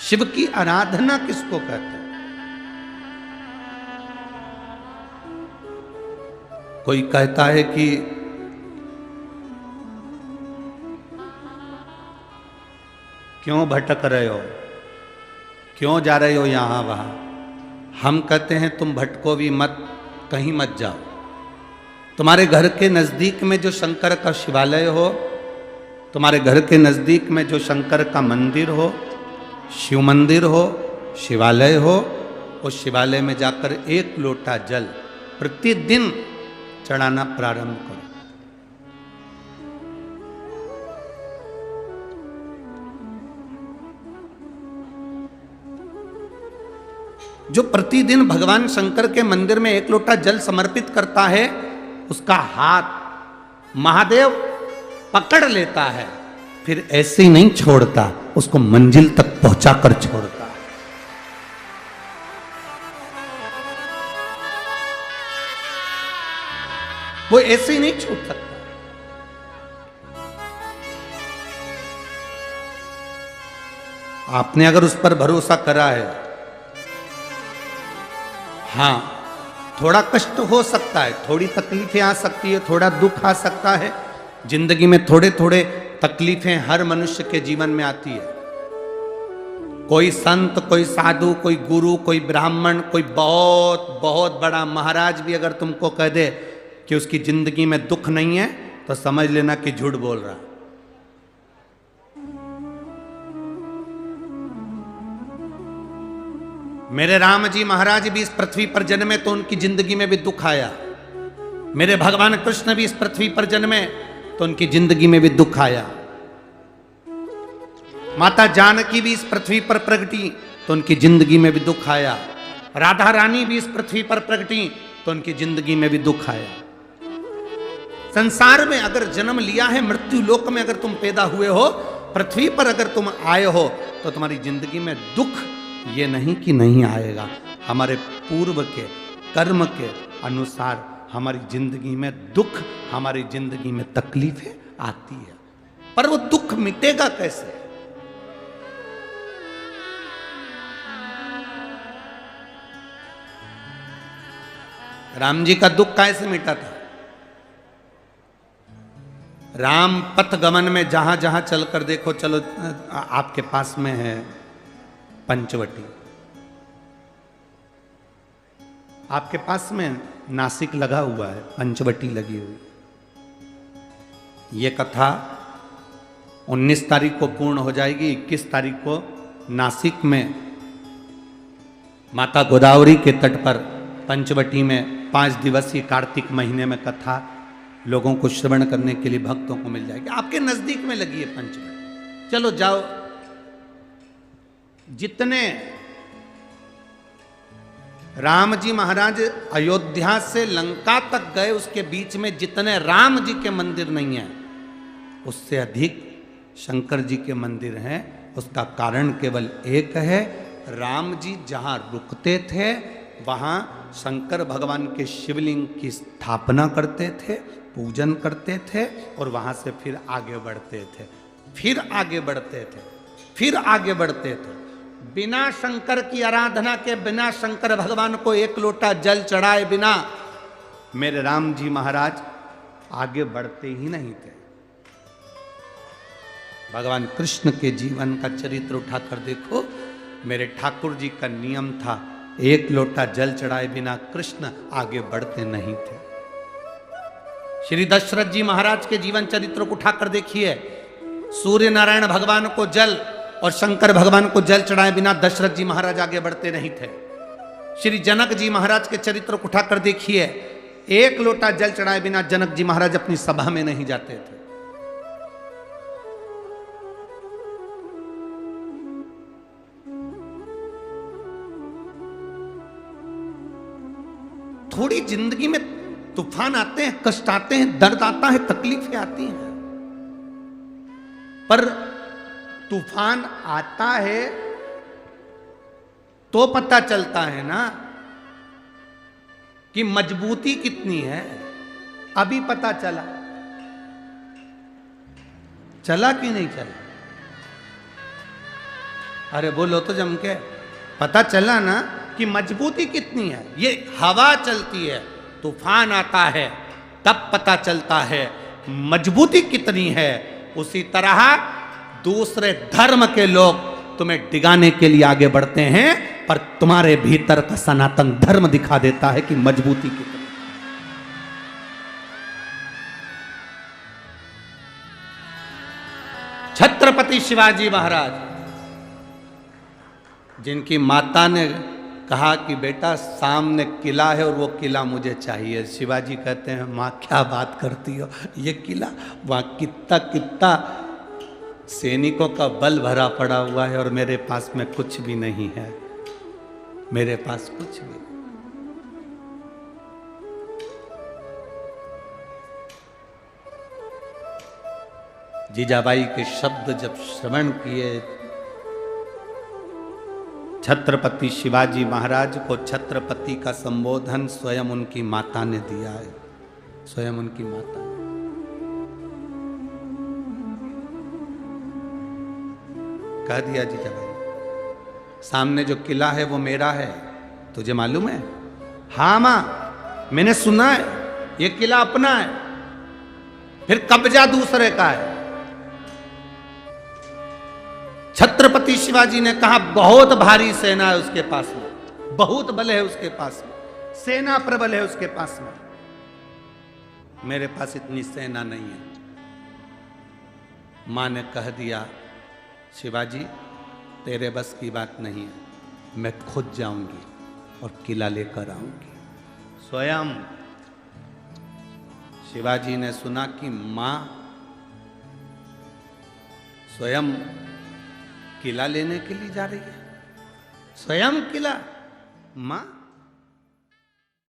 शिव की आराधना किसको कहते हैं? कोई कहता है कि क्यों भटक रहे हो, क्यों जा रहे हो यहां वहां। हम कहते हैं तुम भटको भी मत, कहीं मत जाओ। तुम्हारे घर के नजदीक में जो शंकर का शिवालय हो, तुम्हारे घर के नजदीक में जो शंकर का मंदिर हो, शिव मंदिर हो, शिवालय हो, उस शिवालय में जाकर एक लोटा जल प्रतिदिन चढ़ाना प्रारंभ करो। जो प्रतिदिन भगवान शंकर के मंदिर में एक लोटा जल समर्पित करता है, उसका हाथ महादेव पकड़ लेता है, फिर ऐसे ही नहीं छोड़ता, उसको मंजिल तक पहुंचाकर छोड़ता है। वो ऐसे ही नहीं छूट सकता। आपने अगर उस पर भरोसा करा है, हां थोड़ा कष्ट हो सकता है, थोड़ी तकलीफें आ सकती है, थोड़ा दुख आ सकता है, जिंदगी में थोड़े थोड़े तकलीफें हर मनुष्य के जीवन में आती है। कोई संत, कोई साधु, कोई गुरु, कोई ब्राह्मण, कोई बहुत बहुत बड़ा महाराज भी अगर तुमको कह दे कि उसकी जिंदगी में दुख नहीं है, तो समझ लेना कि झूठ बोल रहा। मेरे राम जी महाराज भी इस पृथ्वी पर जन्मे तो उनकी जिंदगी में भी दुख आया। मेरे भगवान कृष्ण भी इस पृथ्वी पर जन्मे तो उनकी जिंदगी में भी दुख आया। माता जानकी भी इस पृथ्वी पर प्रगटी तो उनकी जिंदगी में भी दुख आया। राधा रानी भी इस पृथ्वी पर प्रगटी तो उनकी जिंदगी में भी दुख आया। संसार में अगर जन्म लिया है, मृत्यु लोक में अगर तुम पैदा हुए हो, पृथ्वी पर अगर तुम आए हो, तो तुम्हारी जिंदगी में दुख ये नहीं कि नहीं आएगा। हमारे पूर्व के कर्म के अनुसार हमारी जिंदगी में दुख, हमारी जिंदगी में तकलीफें आती है, पर वो दुख मिटेगा कैसे? राम जी का दुख कैसे मिटा था? राम पथ गमन में जहां जहां चलकर देखो, चलो आपके पास में है पंचवटी, आपके पास में नासिक लगा हुआ है, पंचवटी लगी हुई। ये कथा 19 तारीख को पूर्ण हो जाएगी। 21 तारीख को नासिक में माता गोदावरी के तट पर पंचवटी में 5 दिवसीय कार्तिक महीने में कथा लोगों को श्रवण करने के लिए भक्तों को मिल जाएगी। आपके नजदीक में लगी है पंचवटी, चलो जाओ। जितने राम जी महाराज अयोध्या से लंका तक गए, उसके बीच में जितने राम जी के मंदिर नहीं है, उससे अधिक शंकर जी के मंदिर हैं। उसका कारण केवल एक है, राम जी जहां रुकते थे वहां शंकर भगवान के शिवलिंग की स्थापना करते थे, पूजन करते थे, और वहां से फिर आगे बढ़ते थे, फिर आगे बढ़ते थे, फिर आगे बढ़ते थे। बिना शंकर की आराधना के, बिना शंकर भगवान को एक लोटा जल चढ़ाए बिना मेरे राम जी महाराज आगे बढ़ते ही नहीं थे। भगवान कृष्ण के जीवन का चरित्र उठाकर देखो। मेरे ठाकुर जी का नियम था, एक लोटा जल चढ़ाए बिना कृष्ण आगे बढ़ते नहीं थे। श्री दशरथ जी महाराज के जीवन चरित्र को उठाकर देखिए। सूर्य नारायण भगवान को जल और शंकर भगवान को जल चढ़ाए बिना दशरथ जी महाराज आगे बढ़ते नहीं थे। श्री जनक जी महाराज के चरित्र को उठाकर देखिए। एक लोटा जल चढ़ाए बिना जनक जी महाराज अपनी सभा में नहीं जाते थे। थोड़ी जिंदगी में तूफान आते हैं, कष्ट आते हैं, दर्द आता है, तकलीफें आती हैं, पर तूफान आता है तो पता चलता है ना कि मजबूती कितनी है। अभी पता चला, चला कि नहीं चला? अरे बोलो तो जम के। पता चला ना कि मजबूती कितनी है। ये हवा चलती है, तूफान आता है, तब पता चलता है मजबूती कितनी है। उसी तरह दूसरे धर्म के लोग तुम्हें डिगाने के लिए आगे बढ़ते हैं, पर तुम्हारे भीतर का सनातन धर्म दिखा देता है कि मजबूती कितनी। छत्रपति शिवाजी महाराज, जिनकी माता ने कहा कि बेटा सामने किला है और वो किला मुझे चाहिए, शिवाजी कहते हैं माँ क्या बात करती हो, ये किला वहाँ कितना कितना सैनिकों का बल भरा पड़ा हुआ है और मेरे पास में कुछ भी नहीं है, मेरे पास कुछ भी नहीं। जीजाबाई के शब्द जब श्रवण किए, छत्रपति शिवाजी महाराज को छत्रपति का संबोधन स्वयं उनकी माता ने दिया है, स्वयं उनकी माता ने। कह दिया जीजाबाई, सामने जो किला है वो मेरा है, तुझे मालूम है? हाँ मां, मैंने सुना है ये किला अपना है, फिर कब्जा दूसरे का है। छत्रपति शिवाजी ने कहा बहुत भारी सेना है उसके पास में, बहुत बल है उसके पास में, सेना प्रबल है उसके पास में, मेरे पास इतनी सेना नहीं है। मां ने कह दिया शिवाजी तेरे बस की बात नहीं है, मैं खुद जाऊंगी और किला लेकर आऊंगी। स्वयं शिवाजी ने सुना कि मां स्वयं किला लेने के लिए जा रही है, स्वयं किला। मां